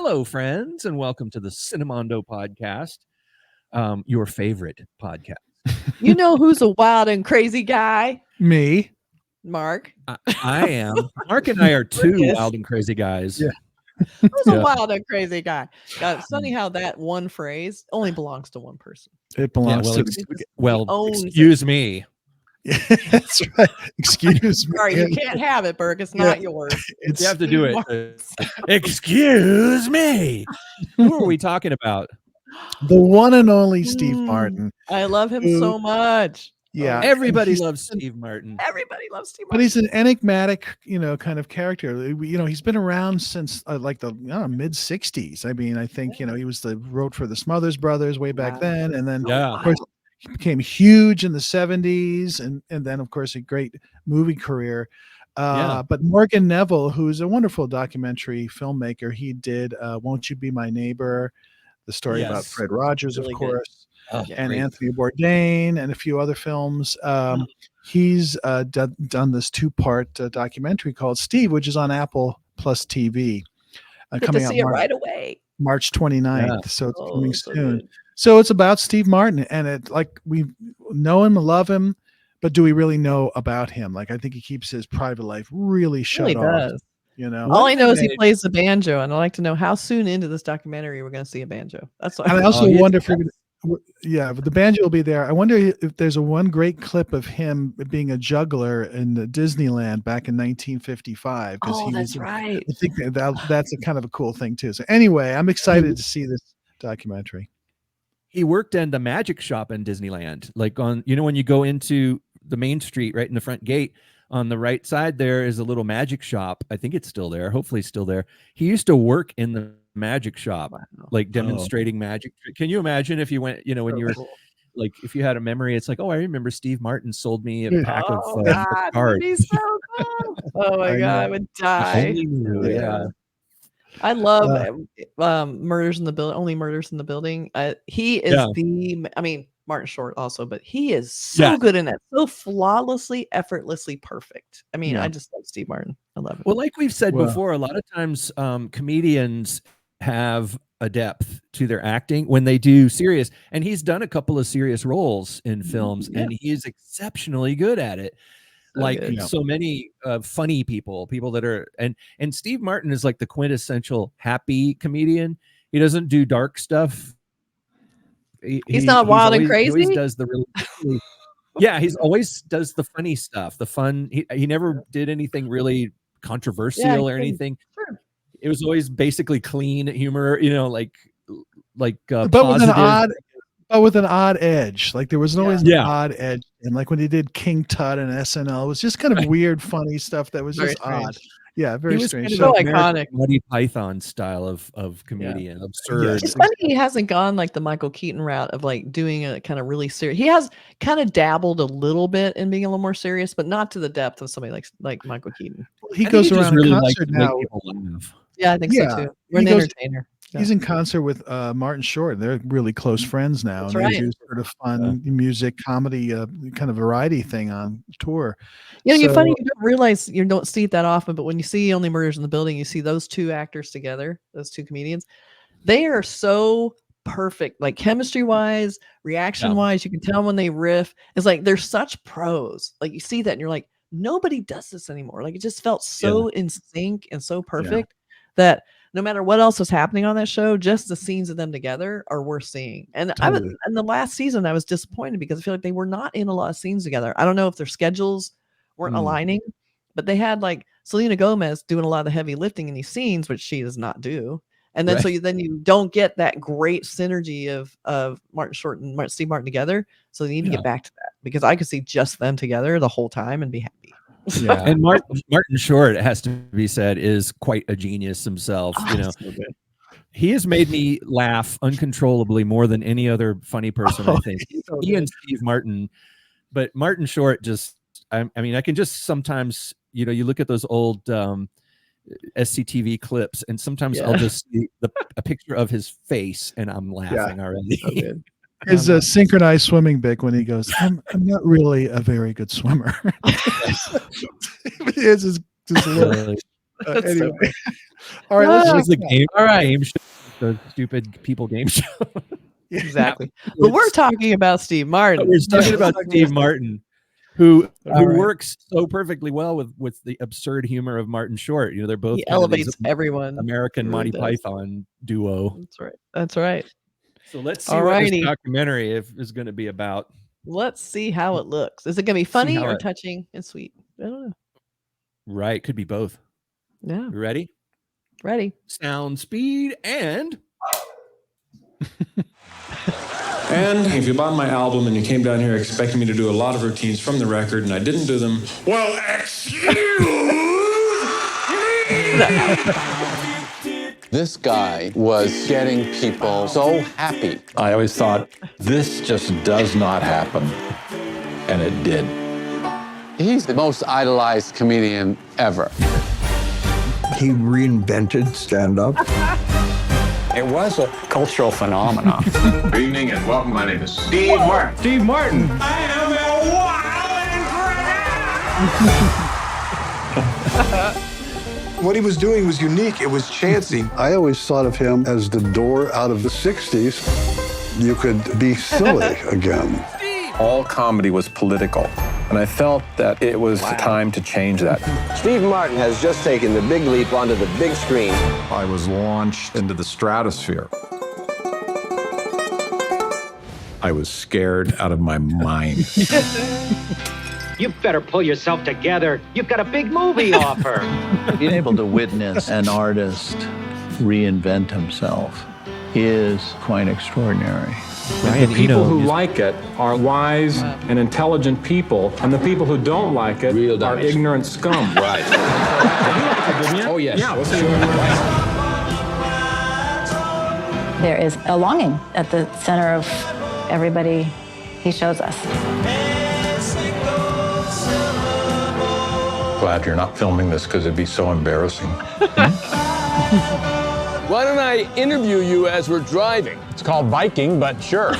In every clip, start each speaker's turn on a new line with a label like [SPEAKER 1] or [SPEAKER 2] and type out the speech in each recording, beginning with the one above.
[SPEAKER 1] Hello, friends, and welcome to the Cinemondo podcast, your favorite podcast.
[SPEAKER 2] You know who's a wild and crazy guy?
[SPEAKER 3] Me.
[SPEAKER 2] Mark.
[SPEAKER 1] I am. Mark and I are two wild and crazy guys.
[SPEAKER 3] Yeah.
[SPEAKER 2] Who's a wild and crazy guy? God, it's funny how that one phrase only belongs to one person.
[SPEAKER 3] It belongs to
[SPEAKER 1] excuse me.
[SPEAKER 3] Yeah, that's right. Excuse me.
[SPEAKER 2] Sorry, you can't have it, Burk. It's not yours.
[SPEAKER 1] You have to do it. Excuse me. Who are we talking about?
[SPEAKER 3] The one and only Steve Martin.
[SPEAKER 2] I love him so much.
[SPEAKER 3] Yeah,
[SPEAKER 1] everybody loves Steve Martin.
[SPEAKER 2] Everybody loves Steve Martin.
[SPEAKER 3] But he's an enigmatic, kind of character. He's been around since like the mid '60s. I mean, I think he wrote for the Smothers Brothers way back then, and then of course he became huge in the '70s, and then of course a great movie career. But Morgan Neville, who's a wonderful documentary filmmaker, he did "Won't You Be My Neighbor," the story about Fred Rogers,
[SPEAKER 2] really
[SPEAKER 3] of course. And
[SPEAKER 1] great.
[SPEAKER 3] Anthony Bourdain and a few other films. He's done this two-part documentary called Steve, which is on Apple Plus TV.
[SPEAKER 2] Coming out right away.
[SPEAKER 3] March 29th. So it's coming soon. Good. So it's about Steve Martin, and we know him, love him, but do we really know about him? Like, I think he keeps his private life really shut off.
[SPEAKER 2] Does. All I know is he plays the banjo, and I'd like to know how soon into this documentary we're going to see a banjo. That's what
[SPEAKER 3] I also wonder if but the banjo will be there. I wonder if there's one great clip of him being a juggler in Disneyland back in 1955.
[SPEAKER 2] That's right.
[SPEAKER 3] I think that's a kind of a cool thing too. So anyway, I'm excited to see this documentary.
[SPEAKER 1] He worked in the magic shop in Disneyland, like on when you go into the main street, right in the front gate. On the right side, there is a little magic shop. I think it's still there. Hopefully it's still there. He used to work in the magic shop, like demonstrating magic. Can you imagine if you went, when you were like, if you had a memory, it's like, I remember Steve Martin sold me a pack of cards.
[SPEAKER 2] So cool. Oh my God, I would die. I love Murders in the Building. Only Murders in the Building. He is Martin Short also, but he is so good in it, so flawlessly, effortlessly perfect. I mean, I just love Steve Martin. I love it.
[SPEAKER 1] Well, like we've said before, a lot of times comedians have a depth to their acting when they do serious, and he's done a couple of serious roles in films, and he's exceptionally good at it. So many funny people that are, and Steve Martin is like the quintessential happy comedian. He doesn't do dark stuff.
[SPEAKER 2] He's not wild and crazy.
[SPEAKER 1] He always does the really, he's always does the funny stuff. The fun. He never did anything really controversial or anything. Sure. It was always basically clean humor,
[SPEAKER 3] but with an odd edge. Like there was always an odd edge, and like when he did King Tut and SNL, it was just kind of weird, funny stuff that was just odd. Yeah, very strange.
[SPEAKER 2] So iconic,
[SPEAKER 1] Monty Python style of comedian, absurd.
[SPEAKER 2] It's funny he hasn't gone like the Michael Keaton route of like doing a kind of really serious. He has kind of dabbled a little bit in being a little more serious, but not to the depth of somebody like Michael Keaton.
[SPEAKER 3] He goes around really concert now.
[SPEAKER 2] Yeah, I think so too. We're an entertainer.
[SPEAKER 3] He's in concert with Martin Short. They're really close friends now.
[SPEAKER 2] That's
[SPEAKER 3] and
[SPEAKER 2] right.
[SPEAKER 3] They do sort of fun music, comedy, kind of variety thing on tour.
[SPEAKER 2] You're funny. You don't realize you don't see it that often, but when you see Only Murders in the Building, you see those two actors together, those two comedians. They are so perfect, like chemistry wise, reaction wise. You can tell when they riff. It's like they're such pros. Like you see that, and you're like, nobody does this anymore. Like it just felt so in sync and so perfect that no matter what else was happening on that show, just the scenes of them together are worth seeing. And in the last season, I was disappointed because I feel like they were not in a lot of scenes together. I don't know if their schedules weren't aligning, but they had like Selena Gomez doing a lot of the heavy lifting in these scenes, which she does not do. And then then you don't get that great synergy of Martin Short and Steve Martin together. So they need to get back to that, because I could see just them together the whole time and be happy.
[SPEAKER 1] Yeah, and Martin Short, it has to be said, is quite a genius himself. So he has made me laugh uncontrollably more than any other funny person. I think he and Steve Martin, but Martin Short just. I mean, I can just sometimes, you look at those old SCTV clips, and sometimes I'll just see a picture of his face, and I'm laughing already.
[SPEAKER 3] So good. His synchronized swimming bit when he goes, I'm not really a very good swimmer. It's just Anyway. All right, let's
[SPEAKER 1] This is the game.
[SPEAKER 2] All right.
[SPEAKER 1] Game show, the stupid people game show.
[SPEAKER 2] Exactly. But we're talking about Steve Martin.
[SPEAKER 1] We're talking about Steve Martin, who
[SPEAKER 2] right.
[SPEAKER 1] works so perfectly well with the absurd humor of Martin Short. You know, they're both
[SPEAKER 2] He elevates everyone.
[SPEAKER 1] American
[SPEAKER 2] really
[SPEAKER 1] Monty
[SPEAKER 2] does.
[SPEAKER 1] Python duo.
[SPEAKER 2] That's right. That's right.
[SPEAKER 1] So let's see what this documentary is going to be about.
[SPEAKER 2] Let's see how it looks. Is it going to be funny or touching and sweet? I don't know.
[SPEAKER 1] Right. Could be both.
[SPEAKER 2] Yeah.
[SPEAKER 1] You ready?
[SPEAKER 2] Ready.
[SPEAKER 1] Sound, speed, and...
[SPEAKER 4] And if you bought my album and you came down here expecting me to do a lot of routines from the record and I didn't do them, well, excuse me!
[SPEAKER 5] This guy was getting people so happy.
[SPEAKER 6] I always thought, this just does not happen. And it did.
[SPEAKER 5] He's the most idolized comedian ever.
[SPEAKER 7] He reinvented stand-up.
[SPEAKER 8] It was a cultural phenomenon.
[SPEAKER 9] Good evening and welcome. My name is Steve Martin.
[SPEAKER 8] Steve Martin.
[SPEAKER 9] I am a wild and crazy.
[SPEAKER 10] What he was doing was unique. It was chancy.
[SPEAKER 7] I always thought of him as the door out of the 60s. You could be silly again.
[SPEAKER 6] All comedy was political. And I felt that it was time to change that.
[SPEAKER 11] Steve Martin has just taken the big leap onto the big screen.
[SPEAKER 6] I was launched into the stratosphere. I was scared out of my mind.
[SPEAKER 12] You better pull yourself together. You've got a big movie offer.
[SPEAKER 13] Being able to witness an artist reinvent himself is quite extraordinary.
[SPEAKER 4] The people who like it are wise and intelligent people, and the people who don't like it are ignorant scum.
[SPEAKER 6] Right.
[SPEAKER 4] Oh, yes. Yeah,
[SPEAKER 14] There is a longing at the center of everybody he shows us.
[SPEAKER 6] Glad you're not filming this because it'd be so embarrassing.
[SPEAKER 11] Why don't I interview you as we're driving?
[SPEAKER 8] It's called Viking, but sure.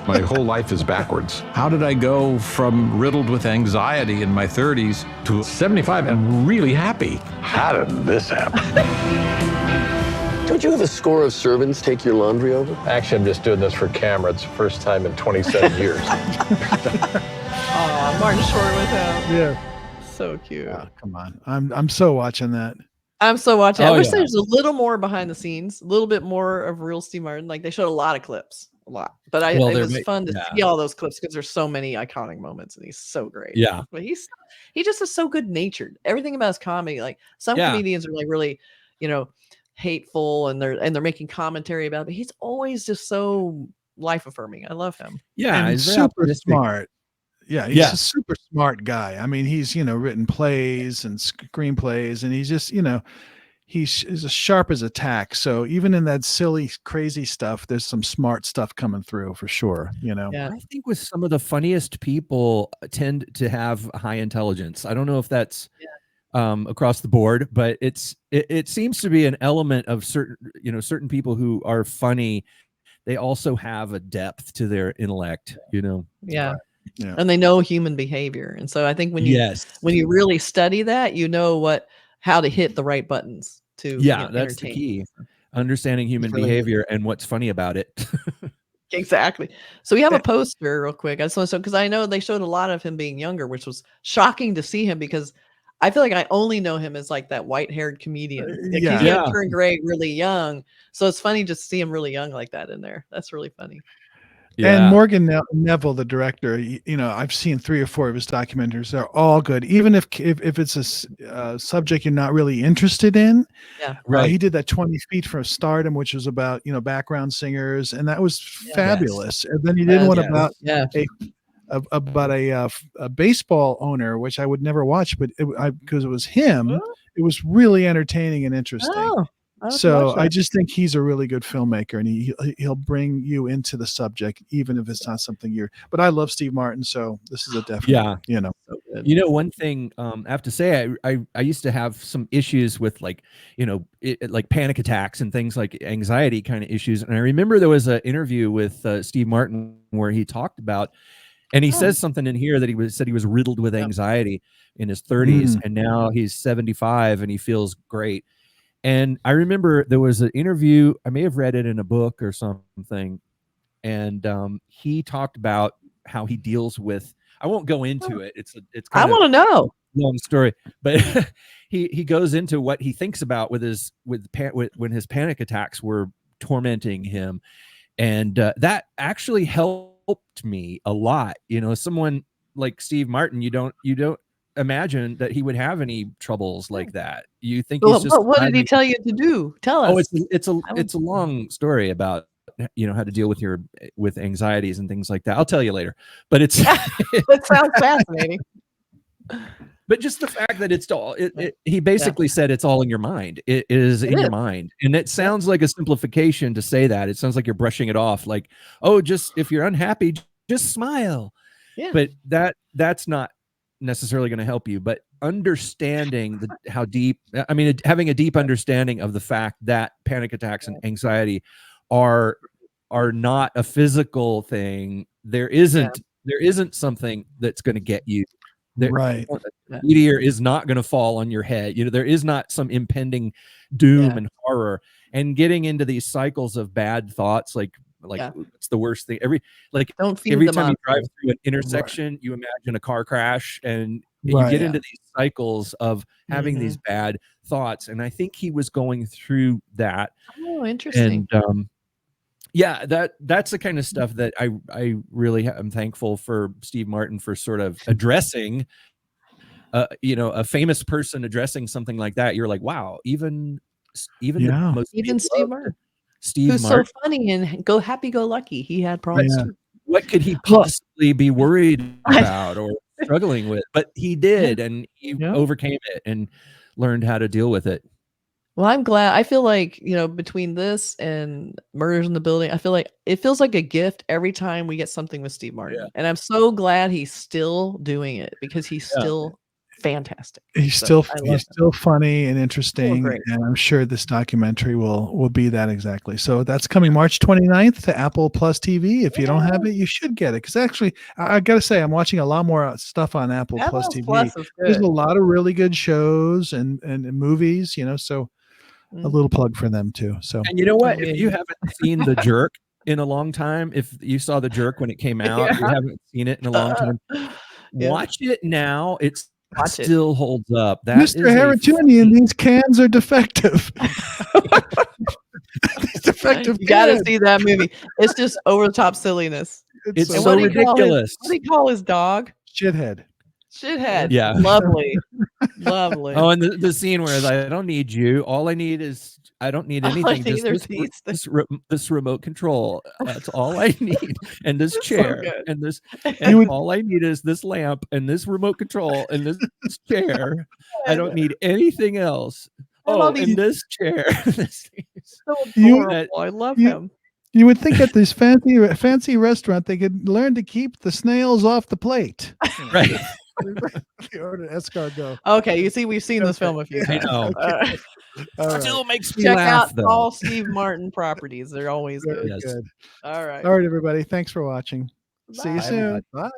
[SPEAKER 6] My whole life is backwards. How did I go from riddled with anxiety in my 30s to 75 and really happy?
[SPEAKER 7] How did this happen?
[SPEAKER 11] Don't you have a score of servants take your laundry over?
[SPEAKER 8] Actually, I'm just doing this for camera. It's the first time in 27 years.
[SPEAKER 2] Oh, Martin Short with him.
[SPEAKER 3] Yeah.
[SPEAKER 2] So cute.
[SPEAKER 3] Oh, come on. I'm so watching that.
[SPEAKER 2] I'm so watching. I wish
[SPEAKER 1] yeah.
[SPEAKER 2] there's a little more behind the scenes, a little bit more of real Steve Martin. Like they showed a lot of clips, a lot. But it was fun to see all those clips because there's so many iconic moments and he's so great.
[SPEAKER 1] Yeah.
[SPEAKER 2] But he just is so good natured. Everything about his comedy, like some comedians are like really, hateful and they're making commentary about it. But he's always just so life affirming. I love him.
[SPEAKER 3] Yeah, and he's super smart. Yeah, he's a super smart guy. I mean, he's, written plays and screenplays, and he's just, he's as sharp as a tack. So even in that silly, crazy stuff, there's some smart stuff coming through for sure,
[SPEAKER 2] Yeah.
[SPEAKER 1] I think with some of the funniest people tend to have high intelligence. I don't know if that's across the board, but it seems to be an element of certain people who are funny. They also have a depth to their intellect,
[SPEAKER 2] Yeah. And they know human behavior. And so I think when you really study that, how to hit the right buttons to
[SPEAKER 1] that's the key. Understanding human behavior and what's funny about it.
[SPEAKER 2] Exactly. So we have a poster real quick. I just want to because I know they showed a lot of him being younger, which was shocking to see him because I feel like I only know him as like that white-haired comedian. He's gonna turn gray really young. So it's funny just to see him really young like that in there. That's really funny.
[SPEAKER 3] Yeah. And Morgan Neville, the director, I've seen 3 or 4 of his documentaries. They're all good, even if it's a subject you're not really interested in.
[SPEAKER 2] Yeah,
[SPEAKER 3] right. He did that 20 Feet from Stardom, which was about background singers, and that was fabulous. And then he did one about a baseball owner, which I would never watch, but because it was him, it was really entertaining and interesting.
[SPEAKER 2] Oh.
[SPEAKER 3] So I just think he's a really good filmmaker, and he'll bring you into the subject, even if it's not something but I love Steve Martin, so this is a definite,
[SPEAKER 1] one thing I have to say, I used to have some issues with like panic attacks and things like anxiety kind of issues. And I remember there was an interview with Steve Martin where he talked about And he says something in here that said he was riddled with anxiety in his 30s, and now he's 75 and he feels great. And I remember there was an interview, I may have read it in a book or something, and he talked about how he deals with. I won't go into it. It's
[SPEAKER 2] I want to know.
[SPEAKER 1] Long story, but he goes into what he thinks about when his panic attacks were tormenting him, and that actually helped me a lot. You know, someone like Steve Martin, you don't imagine that he would have any troubles like that. You think he's just.
[SPEAKER 2] What did he tell you to do? Tell us.
[SPEAKER 1] Oh, it's a long story about how to deal with anxieties and things like that. I'll tell you later, but it's
[SPEAKER 2] that sounds fascinating.
[SPEAKER 1] But just the fact that it's all he basically said it's all in your mind. It is in your mind, and it sounds like a simplification to say that. It sounds like you're brushing it off, like, oh, just if you're unhappy, just smile.
[SPEAKER 2] Yeah.
[SPEAKER 1] But that's not necessarily going to help you. But understanding how deep, I mean, having a deep understanding of the fact that panic attacks and anxiety are not a physical thing. There isn't something that's going to get you.
[SPEAKER 3] Right.
[SPEAKER 1] A meteor is not going to fall on your head. You know, there is not some impending doom and horror. And getting into these cycles of bad thoughts, like it's the worst thing. Every time you drive through an intersection, you imagine a car crash, and you get into these cycles of having these bad thoughts. And I think he was going through that.
[SPEAKER 2] Oh, interesting.
[SPEAKER 1] And yeah, that's the kind of stuff that I really am thankful for Steve Martin for sort of addressing. A famous person addressing something like that. You're like, wow, even Steve Martin,
[SPEAKER 2] who's so funny and happy-go-lucky. He had problems too.
[SPEAKER 1] What could he possibly be worried about or struggling with? But he did, and he overcame it and learned how to deal with it.
[SPEAKER 2] Well, I'm glad. I feel like, between this and Murders in the Building, I feel like it feels like a gift every time we get something with Steve Martin. And I'm so glad he's still doing it, because he's still fantastic.
[SPEAKER 3] He's still funny and interesting, and I'm sure this documentary will be that exactly. So that's coming March 29th to Apple Plus TV. If you don't have it, you should get it, because actually I gotta say, I'm watching a lot more stuff on Apple Plus TV. There's a lot of really good shows and movies, so a little plug for them too. So,
[SPEAKER 1] and you know what, if you haven't seen The Jerk in a long time, if you saw The Jerk when it came out, you haven't seen it in a long time, watch it now. Still holds up. That
[SPEAKER 3] Mr. Haratunian, these cans are defective. Defective.
[SPEAKER 2] You got to see that movie. It's just over the top silliness.
[SPEAKER 1] It's so ridiculous.
[SPEAKER 2] What do you call his dog?
[SPEAKER 3] Shithead.
[SPEAKER 1] Yeah.
[SPEAKER 2] Lovely. Lovely.
[SPEAKER 1] Oh, and the scene where I don't need you. All I need is I don't need anything. Just this remote control. That's all I need. And this chair. And this. And all I need is this lamp and this remote control and this chair. I don't need anything else. Oh, and this chair.
[SPEAKER 2] So adorable. I love him.
[SPEAKER 3] You would think at this fancy restaurant they could learn to keep the snails off the plate.
[SPEAKER 1] Right.
[SPEAKER 3] Order escargot.
[SPEAKER 2] Okay, you see, we've seen this film a few times.
[SPEAKER 1] I know.
[SPEAKER 2] Still
[SPEAKER 1] makes me
[SPEAKER 2] check
[SPEAKER 1] laugh,
[SPEAKER 2] out
[SPEAKER 1] though.
[SPEAKER 2] all Steve Martin properties. They're always good.
[SPEAKER 1] Yes.
[SPEAKER 3] Good.
[SPEAKER 2] All right.
[SPEAKER 3] All right, everybody. Thanks for watching. See you soon. Bye.